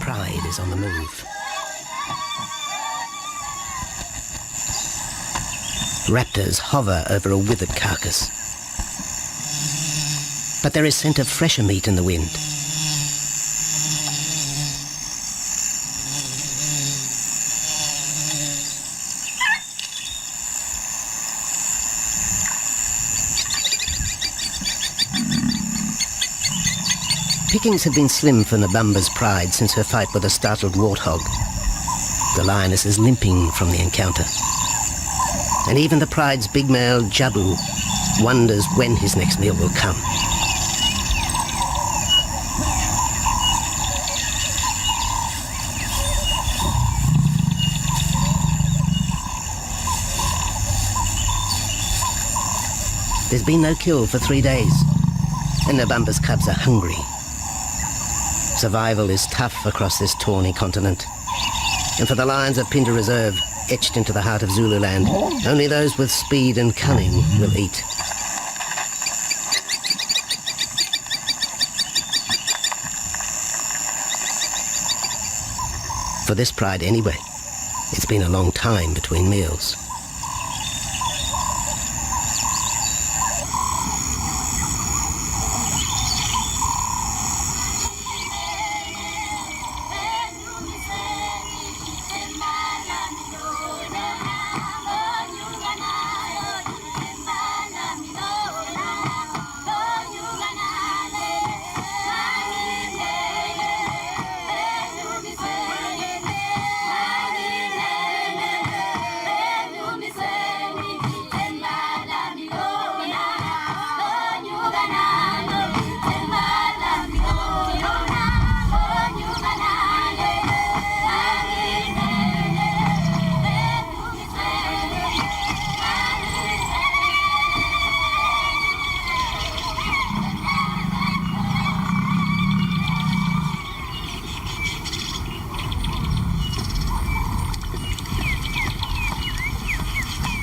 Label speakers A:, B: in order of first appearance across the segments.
A: pride is on the move. Raptors hover over a withered carcass. But there is scent of fresher meat in the wind. Pickings have been slim for Nabamba's pride since her fight with a startled warthog. The lioness is limping from the encounter. And even the pride's big male, Jabu, wonders when his next meal will come. There's been no kill for 3 days, and Nabamba's cubs are hungry. Survival is tough across this tawny continent, and for the lions of Pinda Reserve, etched into the heart of Zululand, only those with speed and cunning will eat. For this pride anyway, it's been a long time between meals.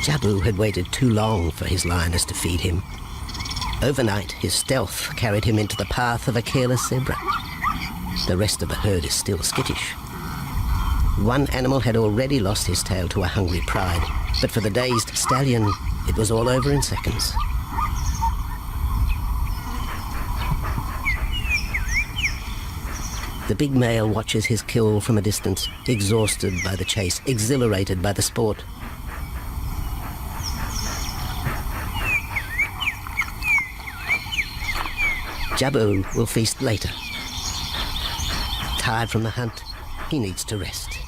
A: Jabu had waited too long for his lioness to feed him. Overnight, his stealth carried him into the path of a careless zebra. The rest of the herd is still skittish. One animal had already lost his tail to a hungry pride, but for the dazed stallion, it was all over in seconds. The big male watches his kill from a distance, exhausted by the chase, exhilarated by the sport. Jabu will feast later. Tired from the hunt, he needs to rest.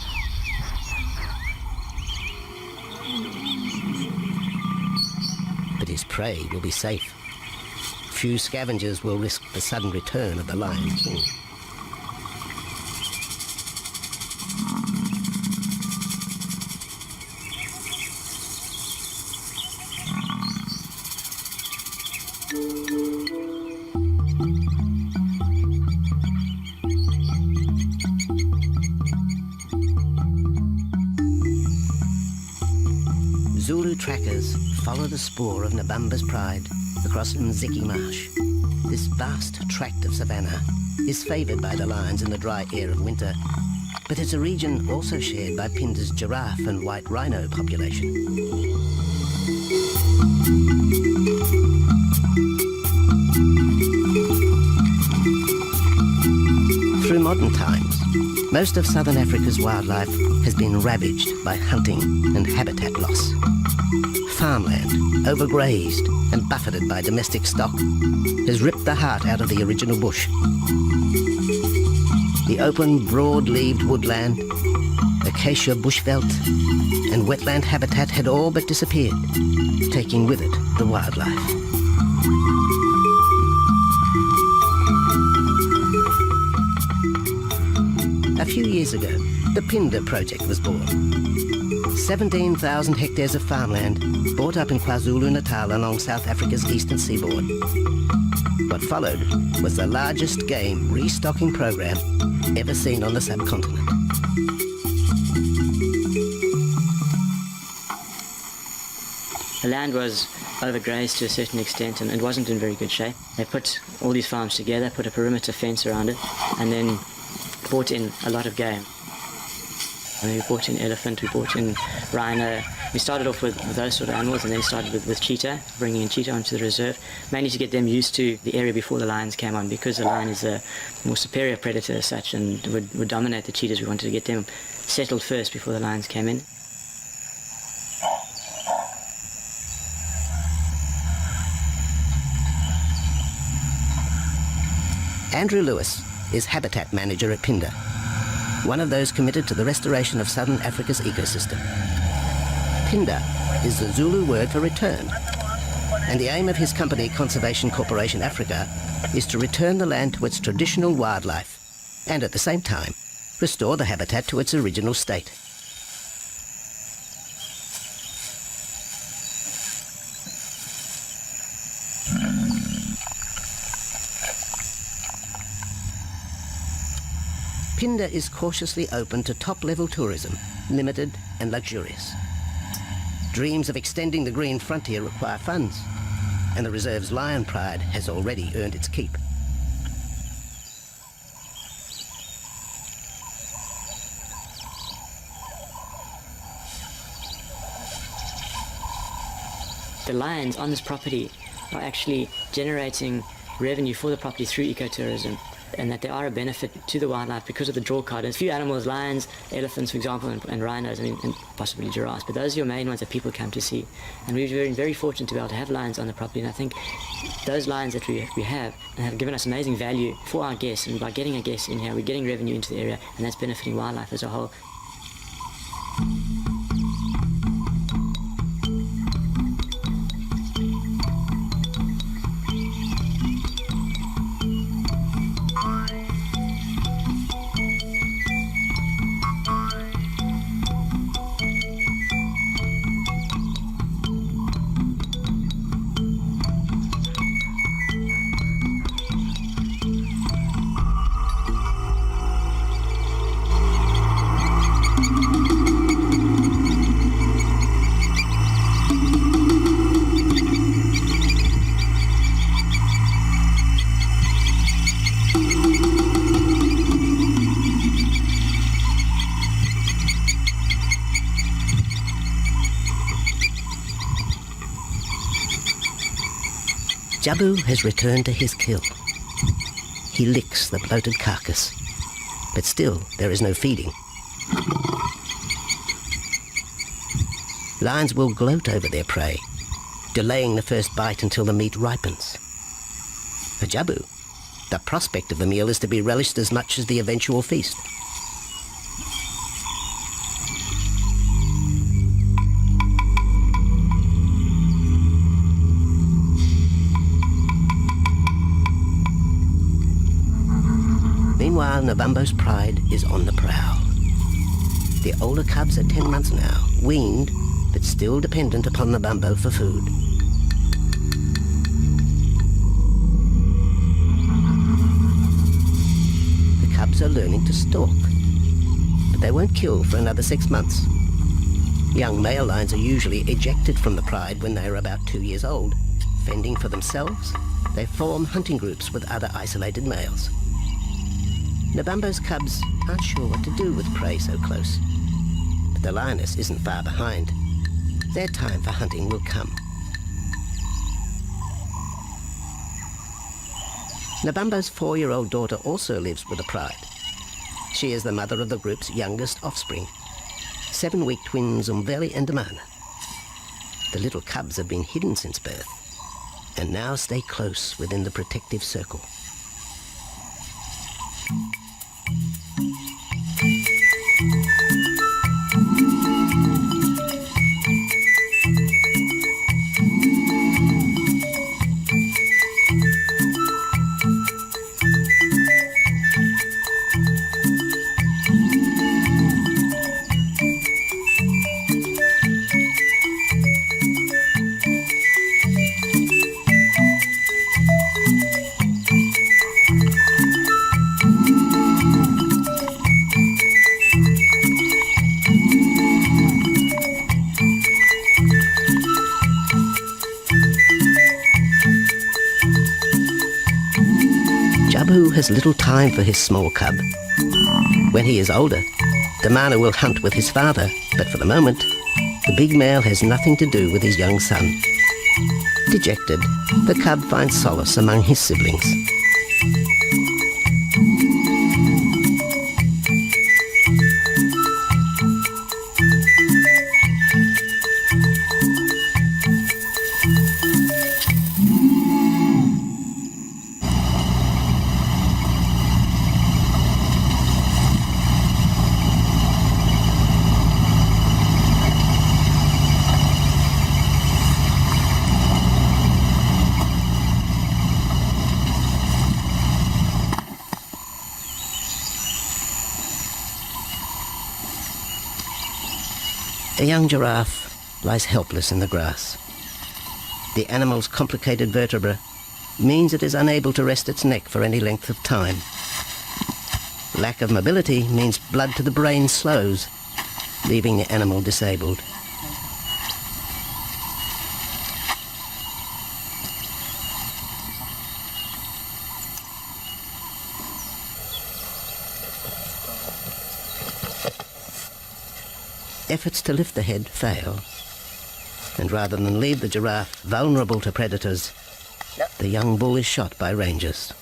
A: But his prey will be safe. Few scavengers will risk the sudden return of the Lion King. Zulu trackers follow the spoor of Nabamba's pride across Nziki Marsh. This vast tract of savanna is favoured by the lions in the dry air of winter, but it's a region also shared by Pinda's giraffe and white rhino population. Through modern times, most of southern Africa's wildlife has been ravaged by hunting and habitat loss. Farmland, overgrazed and buffeted by domestic stock, has ripped the heart out of the original bush. The open, broad-leaved woodland, acacia bushveld, and wetland habitat had all but disappeared, taking with it the wildlife. A few years ago, the Pinda project was born. 17,000 hectares of farmland bought up in KwaZulu-Natal along South Africa's eastern seaboard. What followed was the largest game restocking program ever seen on the subcontinent.
B: The land was overgrazed to a certain extent and it wasn't in very good shape. They put all these farms together, put a perimeter fence around it, and then brought in a lot of game. We brought in elephant, we brought in rhino. We started off with those sort of animals and then started with cheetah, bringing in cheetah onto the reserve, mainly to get them used to the area before the lions came on, because the lion is a more superior predator as such and would dominate the cheetahs. We wanted to get them settled first before the lions came in.
A: Andrew Lewis is habitat manager at Phinda, one of those committed to the restoration of southern Africa's ecosystem. Phinda is the Zulu word for return, and the aim of his company, Conservation Corporation Africa, is to return the land to its traditional wildlife and at the same time restore the habitat to its original state. Phinda is cautiously open to top-level tourism, limited and luxurious. Dreams of extending the green frontier require funds, and the reserve's lion pride has already earned its keep.
B: The lions on this property are actually generating revenue for the property through ecotourism, and that they are a benefit to the wildlife because of the draw card. There's a few animals, lions, elephants, for example, and rhinos, and possibly giraffes, but those are your main ones that people come to see. And we've been very fortunate to be able to have lions on the property, and I think those lions that we have given us amazing value for our guests, and by getting a guest in here, we're getting revenue into the area, and that's benefiting wildlife as a whole.
A: Jabu has returned to his kill. He licks the bloated carcass, but still there is no feeding. Lions will gloat over their prey, delaying the first bite until the meat ripens. For Jabu, the prospect of the meal is to be relished as much as the eventual feast. Meanwhile, Nabambo's pride is on the prowl. The older cubs are 10 months now, weaned, but still dependent upon Nabambo for food. The cubs are learning to stalk, but they won't kill for another 6 months. Young male lions are usually ejected from the pride when they are about 2 years old. Fending for themselves, they form hunting groups with other isolated males. Nabambo's cubs aren't sure what to do with prey so close, but the lioness isn't far behind. Their time for hunting will come. Nabambo's 4-year-old daughter also lives with the pride. She is the mother of the group's youngest offspring, 7-week twins Umveli and Damana. The little cubs have been hidden since birth, and now stay close within the protective circle. Jabu has little time for his small cub. When he is older, Damana will hunt with his father, but for the moment, the big male has nothing to do with his young son. Dejected, the cub finds solace among his siblings. A young giraffe lies helpless in the grass. The animal's complicated vertebra means it is unable to rest its neck for any length of time. Lack of mobility means blood to the brain slows, leaving the animal disabled. Efforts to lift the head fail, and rather than leave the giraffe vulnerable to predators, the young bull is shot by rangers.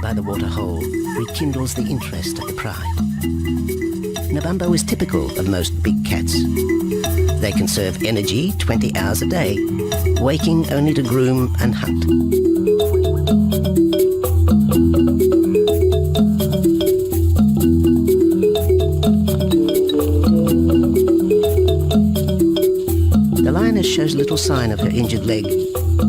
A: By the waterhole rekindles the interest of the pride. Nabambo is typical of most big cats. They conserve energy 20 hours a day, waking only to groom and hunt. The lioness shows little sign of her injured leg,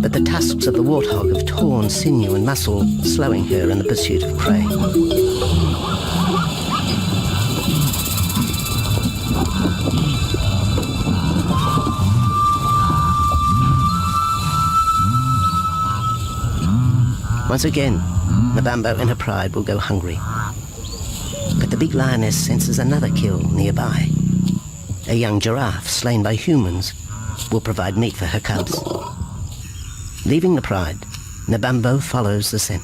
A: but the tusks of the warthog have torn sinew and muscle, slowing her in the pursuit of prey. Once again, Nabambo and her pride will go hungry. But the big lioness senses another kill nearby. A young giraffe slain by humans will provide meat for her cubs. Leaving the pride, Nabambo follows the scent.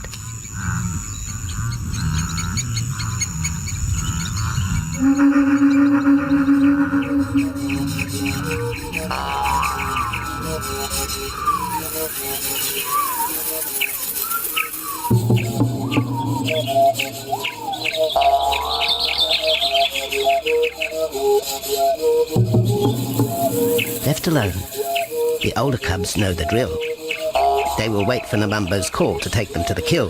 A: Left alone, the older cubs know the drill. They will wait for Nabambo's call to take them to the kill.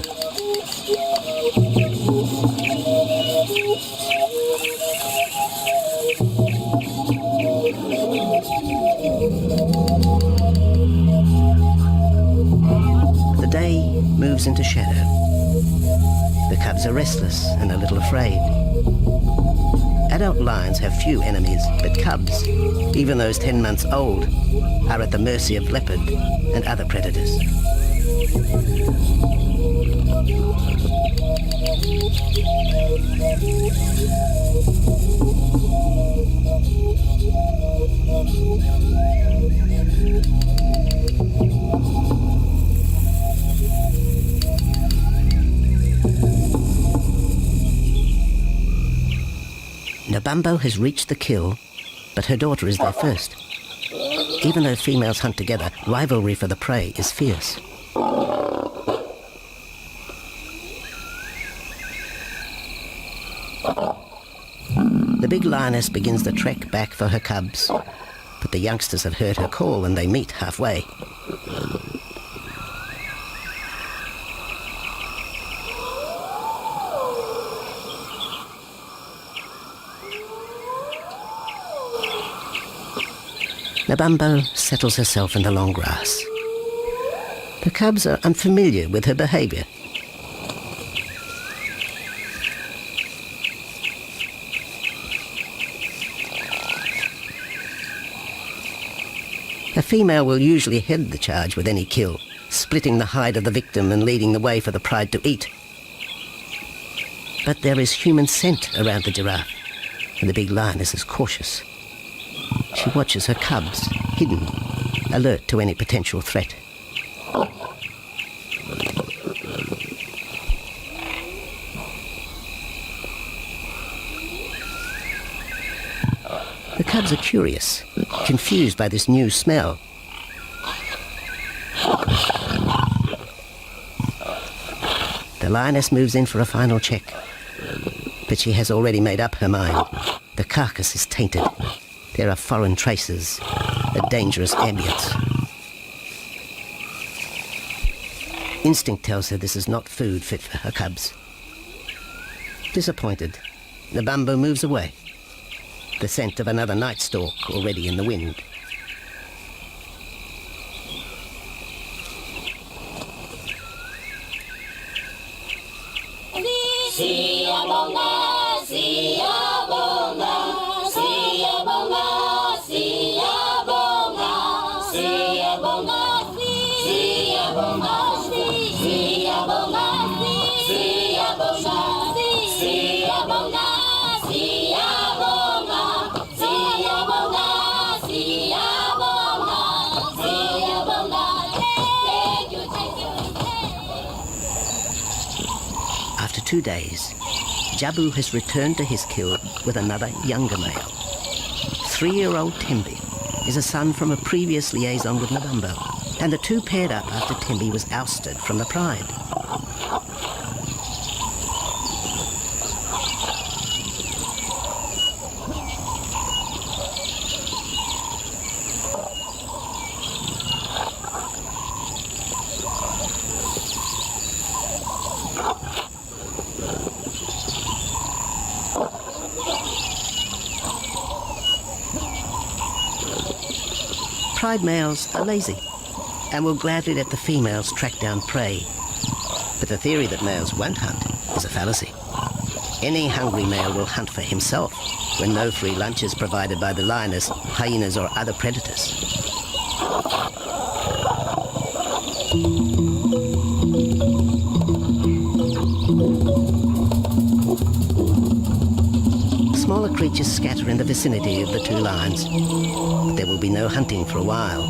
A: The day moves into shadow. The cubs are restless and a little afraid. Adult lions have few enemies, but cubs, even those 10 months old, are at the mercy of leopard and other predators. Nabambo has reached the kill, but her daughter is there first. Even though females hunt together, rivalry for the prey is fierce. The big lioness begins the trek back for her cubs, but the youngsters have heard her call and they meet halfway. Nabambo settles herself in the long grass. The cubs are unfamiliar with her behaviour. A female will usually head the charge with any kill, splitting the hide of the victim and leading the way for the pride to eat. But there is human scent around the giraffe, and the big lioness is cautious. She watches her cubs, hidden, alert to any potential threat. The cubs are curious, confused by this new smell. The lioness moves in for a final check, but she has already made up her mind. The carcass is tainted. There are foreign traces, a dangerous ambience. Instinct tells her this is not food fit for her cubs. Disappointed, Nabambo moves away, the scent of another night stalk already in the wind. After 2 days, Jabu has returned to his kill with another younger male. 3-year-old Tembi is a son from a previous liaison with Nabambo, and the two paired up after Tembi was ousted from the pride. Pride males are lazy and will gladly let the females track down prey. But the theory that males won't hunt is a fallacy. Any hungry male will hunt for himself when no free lunch is provided by the lioness, hyenas or other predators. Smaller creatures scatter in the vicinity of the two lions. There will be no hunting for a while.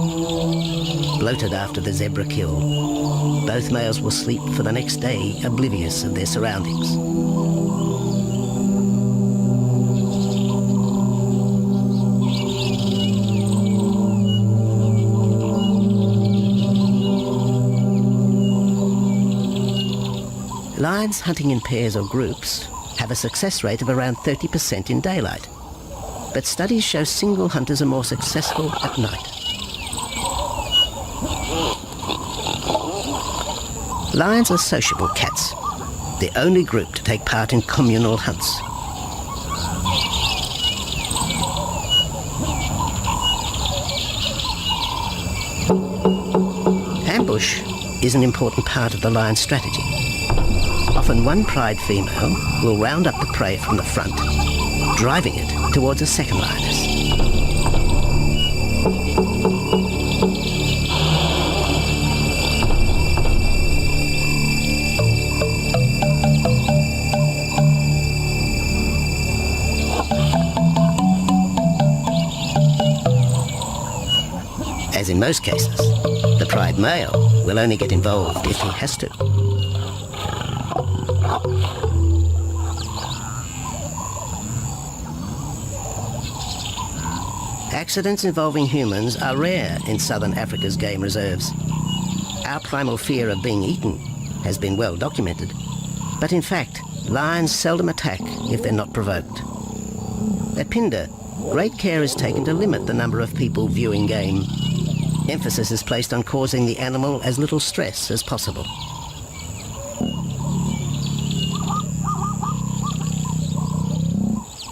A: Bloated after the zebra kill, both males will sleep for the next day, oblivious of their surroundings. Lions hunting in pairs or groups have a success rate of around 30% in daylight, but studies show single hunters are more successful at night. Lions are sociable cats, the only group to take part in communal hunts. Ambush is an important part of the lion's strategy. Often one pride female will round up the prey from the front, driving it towards a second lioness. As in most cases, the pride male will only get involved if he has to. Accidents involving humans are rare in southern Africa's game reserves. Our primal fear of being eaten has been well documented, but in fact, lions seldom attack if they're not provoked. At Phinda, great care is taken to limit the number of people viewing game. Emphasis is placed on causing the animal as little stress as possible.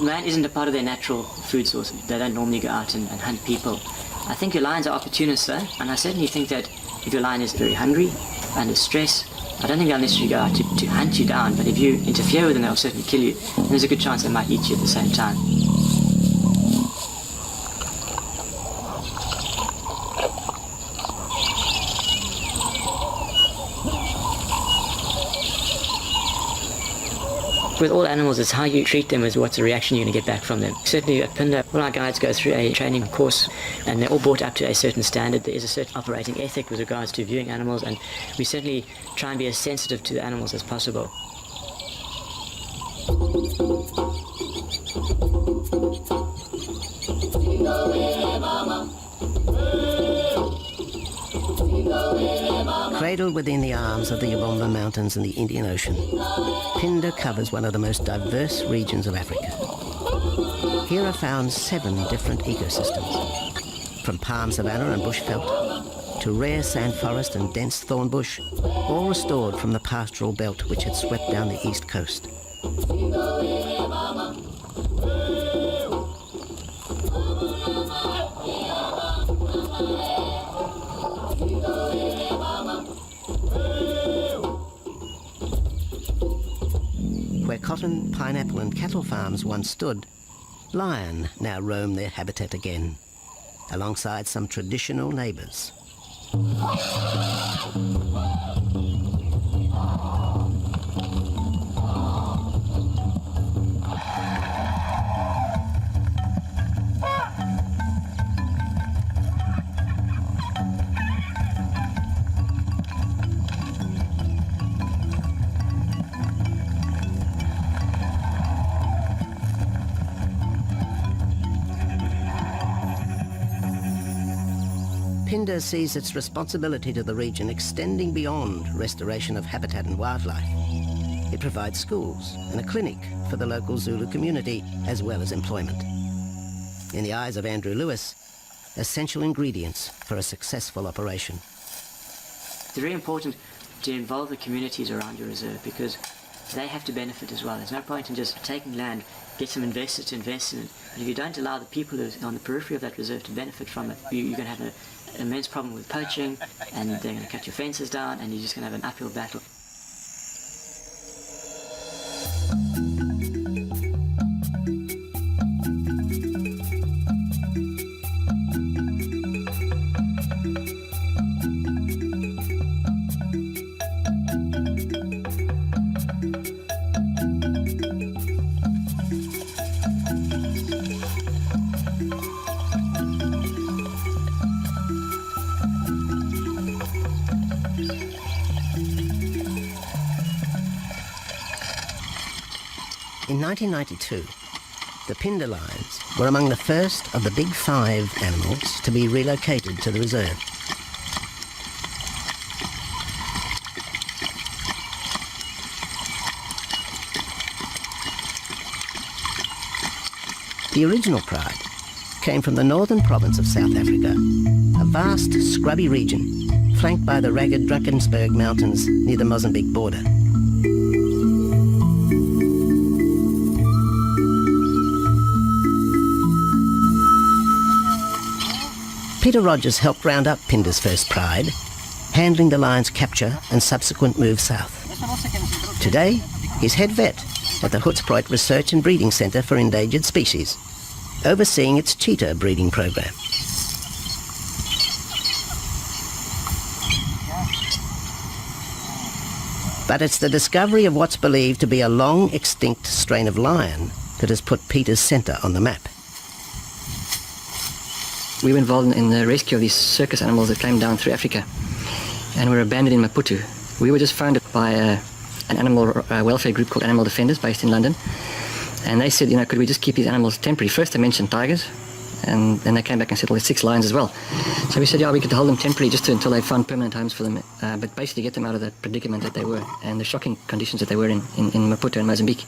B: Man isn't a part of their natural food source. They don't normally go out and hunt people. I think your lions are opportunists though, and I certainly think that If your lion is very hungry, under stress, I don't think they'll necessarily go out to hunt you down, but if you interfere with them, they'll certainly kill you. And there's a good chance they might eat you at the same time. With all animals, it's how you treat them is what's the reaction you're going to get back from them. Certainly at Phinda, all our guides go through a training course and they're all brought up to a certain standard. There is a certain operating ethic with regards to viewing animals, and we certainly try and be as sensitive to the animals as possible.
A: Cradled within the arms of the Ubomba Mountains and the Indian Ocean, Phinda covers one of the most diverse regions of Africa. Here are found 7 different ecosystems, from palm savanna and bushveld to rare sand forest and dense thorn bush, all restored from the pastoral belt which had swept down the east coast. Where cotton, pineapple and cattle farms once stood, lion now roam their habitat again, alongside some traditional neighbours. Phinda sees its responsibility to the region extending beyond restoration of habitat and wildlife. It provides schools and a clinic for the local Zulu community, as well as employment. In the eyes of Andrew Lewis, essential ingredients for a successful operation.
B: It's very important to involve the communities around your reserve because they have to benefit as well. There's no point in just taking land, get some investors to invest in it, but if you don't allow the people who are on the periphery of that reserve to benefit from it, you're going to have an immense problem with poaching, and they're going to cut your fences down, and you're just going to have an uphill battle.
A: In 1992, the Phinda lions were among the first of the big 5 animals to be relocated to the reserve. The original pride came from the northern province of South Africa, a vast scrubby region flanked by the ragged Drakensberg Mountains near the Mozambique border. Peter Rogers helped round up Phinda's first pride, handling the lion's capture and subsequent move south. Today, he's head vet at the Hoedspruit Research and Breeding Centre for Endangered Species, overseeing its cheetah breeding program. But it's the discovery of what's believed to be a long extinct strain of lion that has put Peter's centre on the map.
C: We were involved in the rescue of these circus animals that came down through Africa and were abandoned in Maputo. We were just founded by an animal welfare group called Animal Defenders based in London, and they said, could we just keep these animals temporary? First they mentioned tigers, and then they came back and said, well, there's 6 lions as well. So we said, yeah, we could hold them temporarily just until they found permanent homes for them, but basically get them out of the predicament that they were and the shocking conditions that they were in Maputo and Mozambique.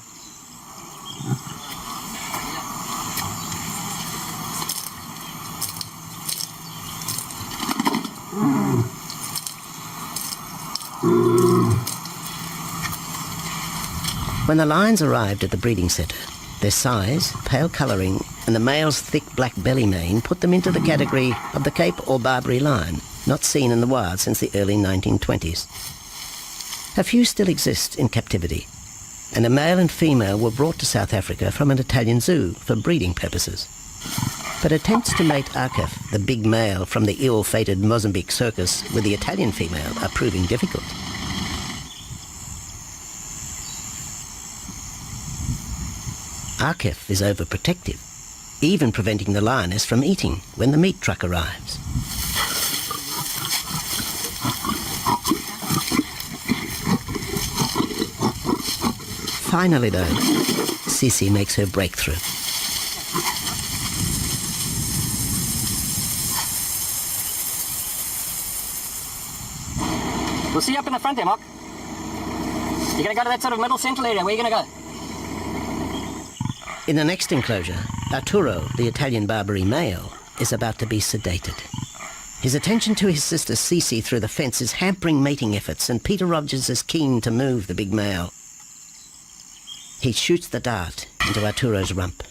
A: When the lions arrived at the breeding centre, their size, pale colouring and the male's thick black belly mane put them into the category of the Cape or Barbary lion, not seen in the wild since the early 1920s. A few still exist in captivity, and a male and female were brought to South Africa from an Italian zoo for breeding purposes. But attempts to mate Akef, the big male from the ill-fated Mozambique circus, with the Italian female are proving difficult. Akef is overprotective, even preventing the lioness from eating when the meat truck arrives. Finally, though, Sisi makes her breakthrough.
C: We'll see you up in the front there, Mark. You're going to go to that sort of middle central area. Where are you going to go?
A: In the next enclosure, Arturo, the Italian Barbary male, is about to be sedated. His attention to his sister Sisi through the fence is hampering mating efforts, and Peter Rogers is keen to move the big male. He shoots the dart into Arturo's rump.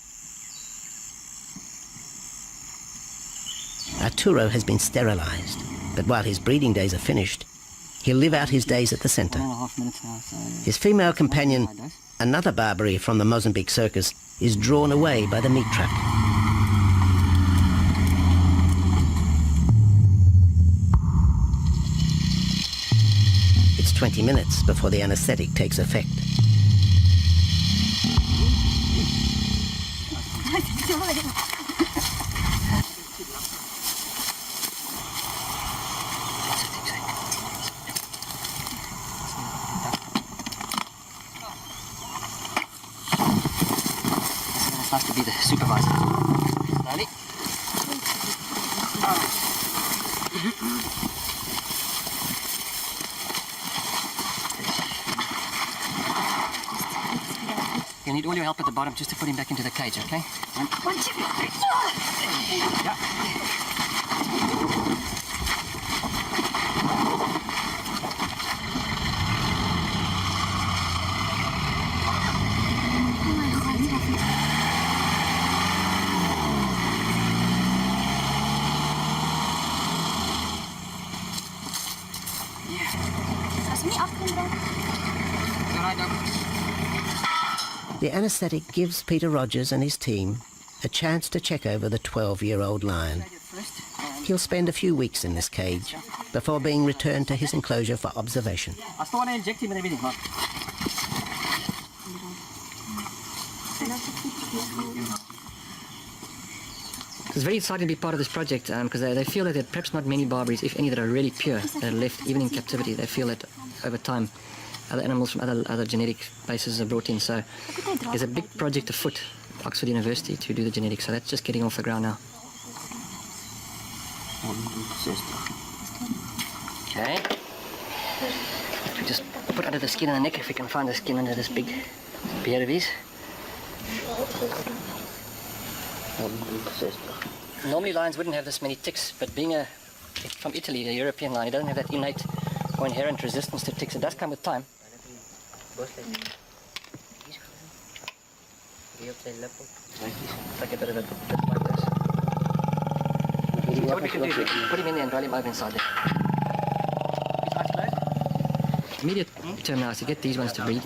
A: Arturo has been sterilized, but while his breeding days are finished, he'll live out his days at the center.
C: 1.5 minutes now, so...
A: His female companion, another Barbary from the Mozambique circus, is drawn away by the meat truck. It's 20 minutes before the anesthetic takes effect.
C: It's nice to be the supervisor. Slowly. You'll need all your help at the bottom just to put him back into the cage, okay? One, two, three, four. Yeah.
A: The anesthetic gives Peter Rogers and his team a chance to check over the 12-year-old lion. He'll spend a few weeks in this cage before being returned to his enclosure for observation.
C: I still want to inject him and everything, Mark. It's very exciting to be part of this project because they feel that there are perhaps not many Barbaries, if any, that are really pure, that are left even in captivity. They feel that over time other animals from other genetic bases are brought in. So there's a big project afoot at Oxford University to do the genetics. So that's just getting off the ground now. Okay. We just put under the skin and the neck if we can find the skin under this big beard of his. Normally lions wouldn't have this many ticks, but being from Italy, a European lion, he doesn't have that innate or inherent resistance to ticks. It does come with time. Like a bit of a bit like this. What we can do is put him in there and roll him over inside there. Immediate term now is to get these ones to breed.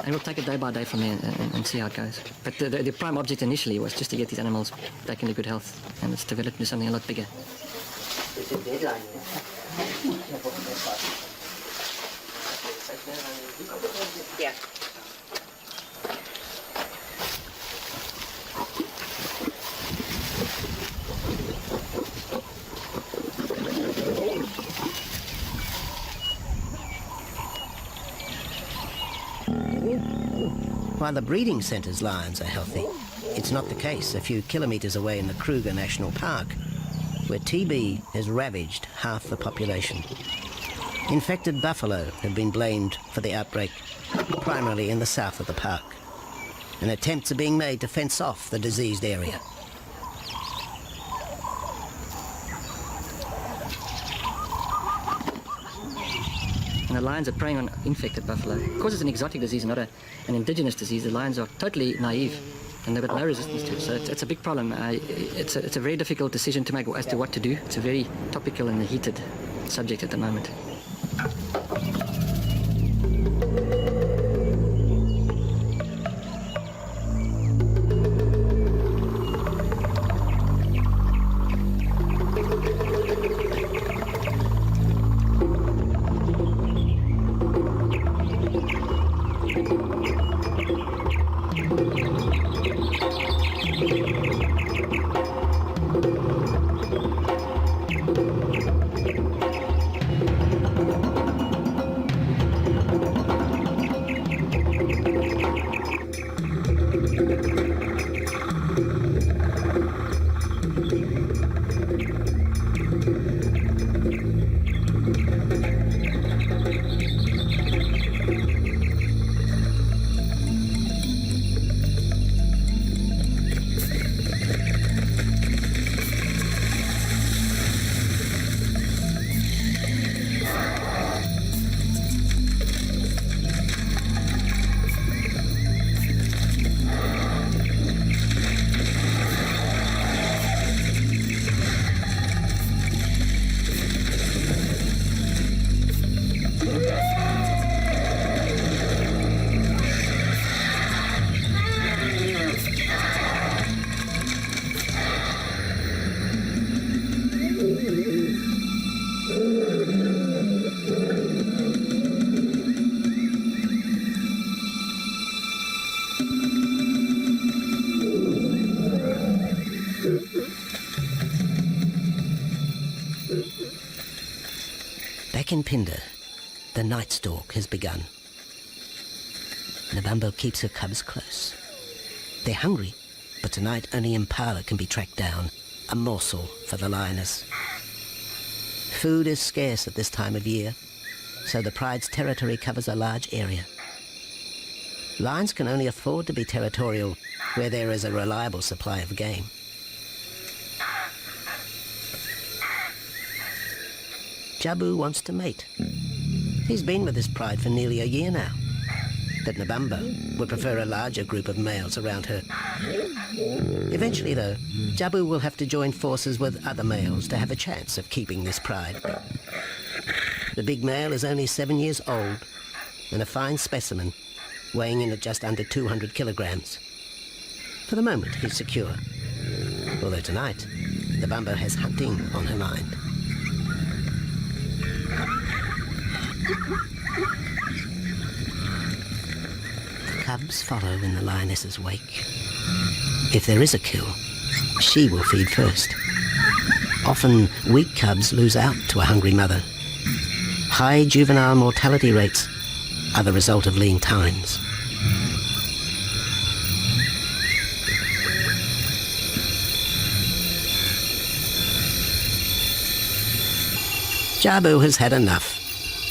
C: And we'll take it day by day from there and see how it goes. But the prime object initially was just to get these animals back into good health. And it's developed into something a lot bigger. Yeah.
A: While the breeding centre's lions are healthy, it's not the case a few kilometres away in the Kruger National Park, where TB has ravaged half the population. Infected buffalo have been blamed for the outbreak, primarily in the south of the park, and attempts are being made to fence off the diseased area.
C: And the lions are preying on infected buffalo. Because it's an exotic disease, not an indigenous disease, the lions are totally naive and they've got no resistance to it. So it's a big problem. It's a very difficult decision to make as to what to do. It's a very topical and heated subject at the moment.
A: Back in Phinda, the night stalk has begun. Nabambo keeps her cubs close. They're hungry, but tonight only impala can be tracked down, a morsel for the lioness. Food is scarce at this time of year, so the pride's territory covers a large area. Lions can only afford to be territorial where there is a reliable supply of game. Jabu wants to mate. He's been with his pride for nearly a year now. But Nabambo would prefer a larger group of males around her. Eventually, though, Jabu will have to join forces with other males to have a chance of keeping this pride. The big male is only 7 years old and a fine specimen, weighing in at just under 200 kilograms. For the moment, he's secure. Although tonight, Nabambo has hunting on her mind. The cubs follow in the lioness's wake. If there is a kill, she will feed first. Often, weak cubs lose out to a hungry mother. High juvenile mortality rates are the result of lean times. Jabu has had enough.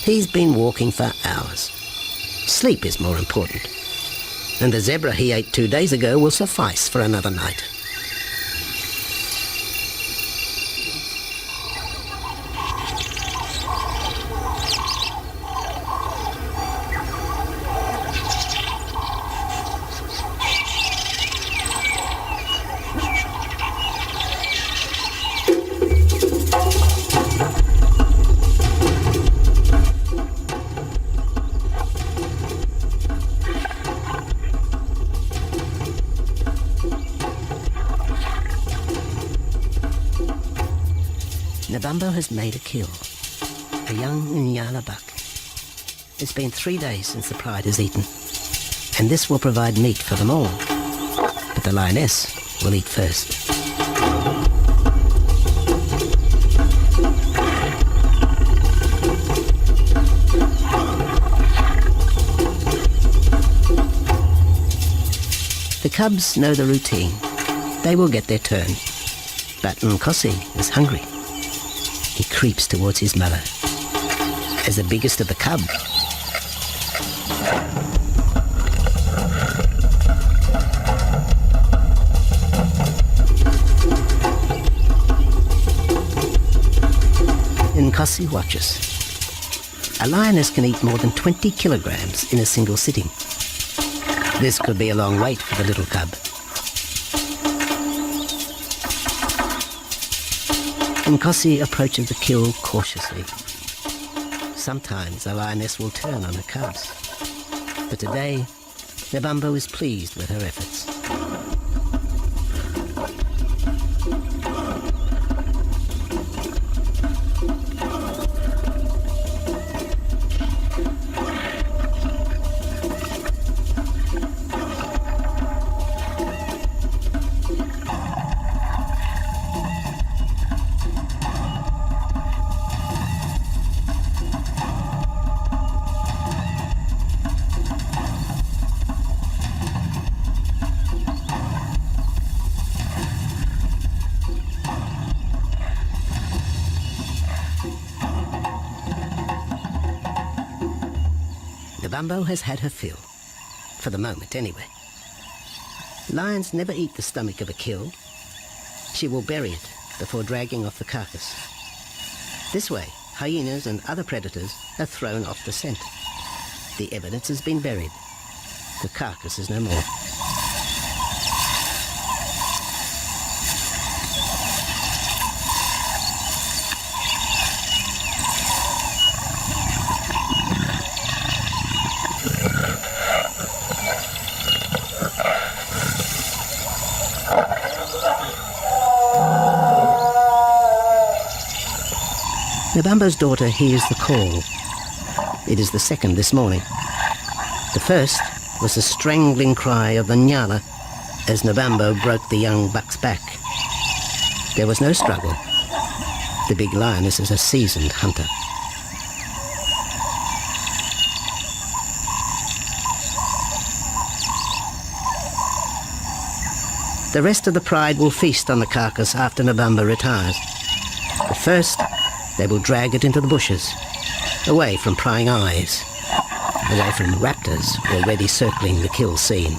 A: He's been walking for hours. Sleep is more important. And the zebra he ate 2 days ago will suffice for another night. Nabambo has made a kill, a young Nyala buck. It's been 3 days since the pride is eaten, and this will provide meat for them all. But the lioness will eat first. The cubs know the routine. They will get their turn. But Nkosi is hungry. He creeps towards his mother. As the biggest of the cub, Nkosi watches. A lioness can eat more than 20 kilograms in a single sitting. This could be a long wait for the little cub. Nkosi approaches the kill cautiously. Sometimes the lioness will turn on her cubs, but today Nabambo is pleased with her efforts. Nabambo has had her fill, for the moment anyway. Lions never eat the stomach of a kill. She will bury it before dragging off the carcass. This way, hyenas and other predators are thrown off the scent. The evidence has been buried. The carcass is no more. Nabambo's daughter hears the call. It is the second this morning. The first was the strangling cry of the Nyala as Nabambo broke the young buck's back. There was no struggle. The big lioness is a seasoned hunter. The rest of the pride will feast on the carcass after Nabambo retires. But first, they will drag it into the bushes, away from prying eyes, away from raptors already circling the kill scene.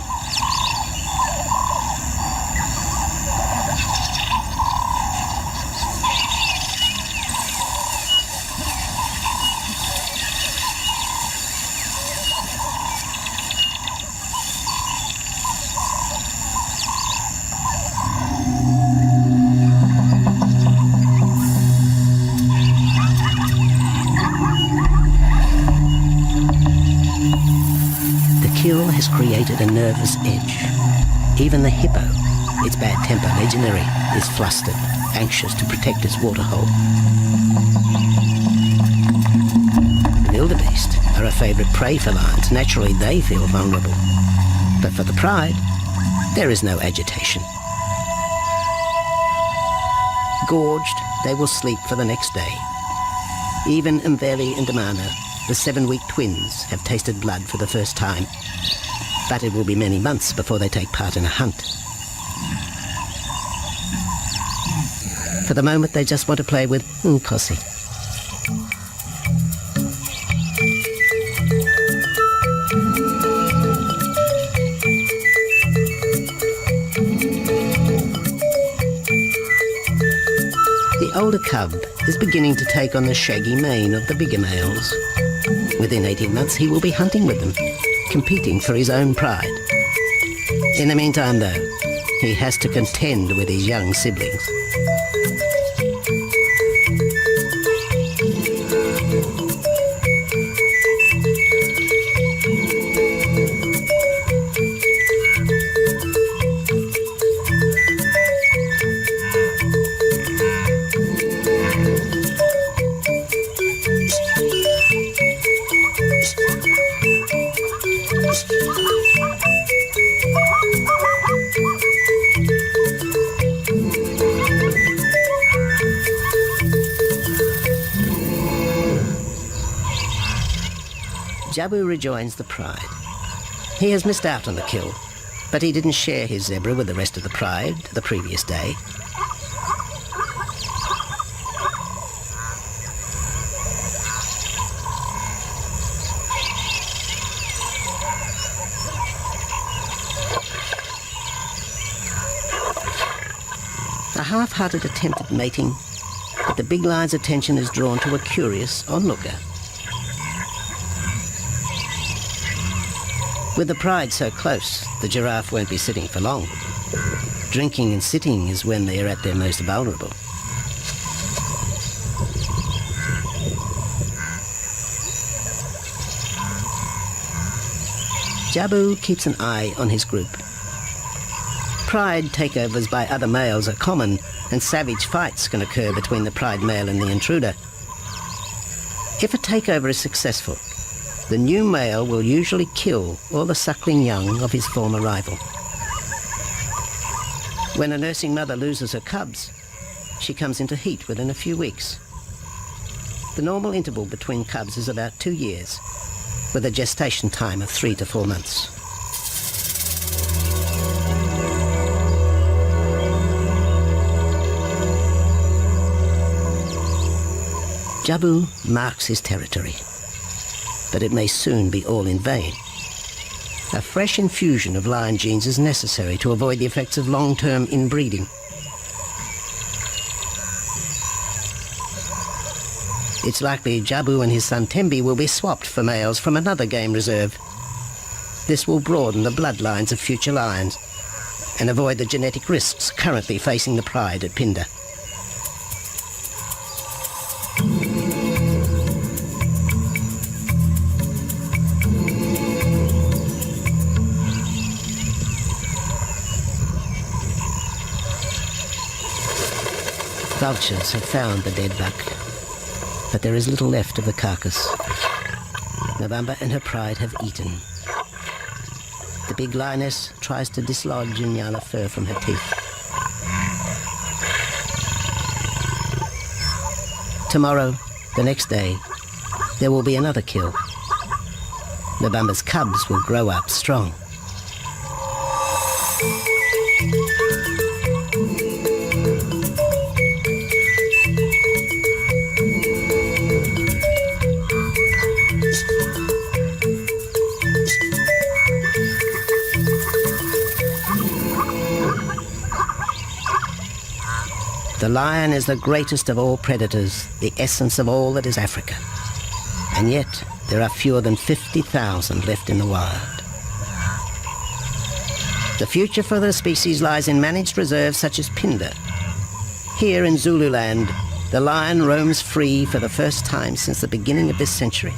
A: Kill has created a nervous edge. Even the hippo, its bad temper legendary, is flustered, anxious to protect its waterhole. The wildebeest are a favourite prey for lions. Naturally, they feel vulnerable. But for the pride, there is no agitation. Gorged, they will sleep for the next day. Even Mveli and Damana, the 7-week twins, have tasted blood for the first time. But it will be many months before they take part in a hunt. For the moment, they just want to play with Nkosi. The older cub is beginning to take on the shaggy mane of the bigger males. Within 18 months, he will be hunting with them, competing for his own pride. In the meantime, though, he has to contend with his young siblings. Jabu rejoins the pride. He has missed out on the kill, but he didn't share his zebra with the rest of the pride the previous day. A half-hearted attempt at mating, but the big lion's attention is drawn to a curious onlooker. With the pride so close, the giraffe won't be sitting for long. Drinking and sitting is when they are at their most vulnerable. Jabu keeps an eye on his group. Pride takeovers by other males are common, and savage fights can occur between the pride male and the intruder. If a takeover is successful, the new male will usually kill all the suckling young of his former rival. When a nursing mother loses her cubs, she comes into heat within a few weeks. The normal interval between cubs is about 2 years, with a gestation time of 3 to 4 months. Jabu marks his territory, but it may soon be all in vain. A fresh infusion of lion genes is necessary to avoid the effects of long-term inbreeding. It's likely Jabu and his son Tembi will be swapped for males from another game reserve. This will broaden the bloodlines of future lions and avoid the genetic risks currently facing the pride at Phinda. Vultures have found the dead buck, but there is little left of the carcass. Nabamba and her pride have eaten. The big lioness tries to dislodge Inyala fur from her teeth. Tomorrow, the next day, there will be another kill. Nabamba's cubs will grow up strong. The lion is the greatest of all predators, the essence of all that is Africa. And yet, there are fewer than 50,000 left in the wild. The future for the species lies in managed reserves such as Phinda. Here in Zululand, the lion roams free for the first time since the beginning of this century.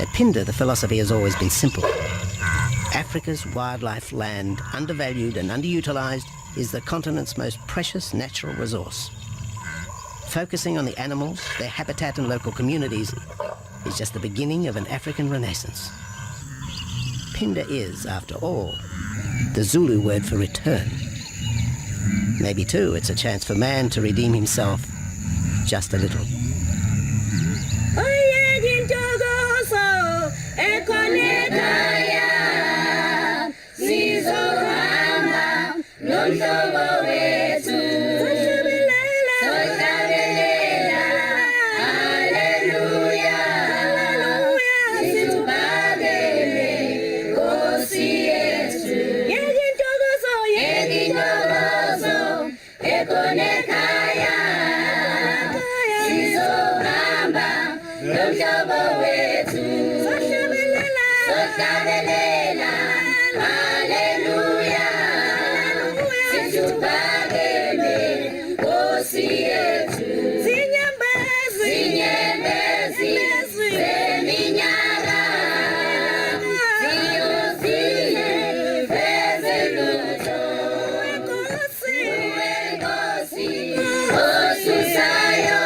A: At Phinda, the philosophy has always been simple. Africa's wildlife land, undervalued and underutilized, is the continent's most precious natural resource. Focusing on the animals, their habitat and local communities is just the beginning of an African renaissance. Phinda is, after all, the Zulu word for return. Maybe, too, it's a chance for man to redeem himself just a little.
D: Hallelujah.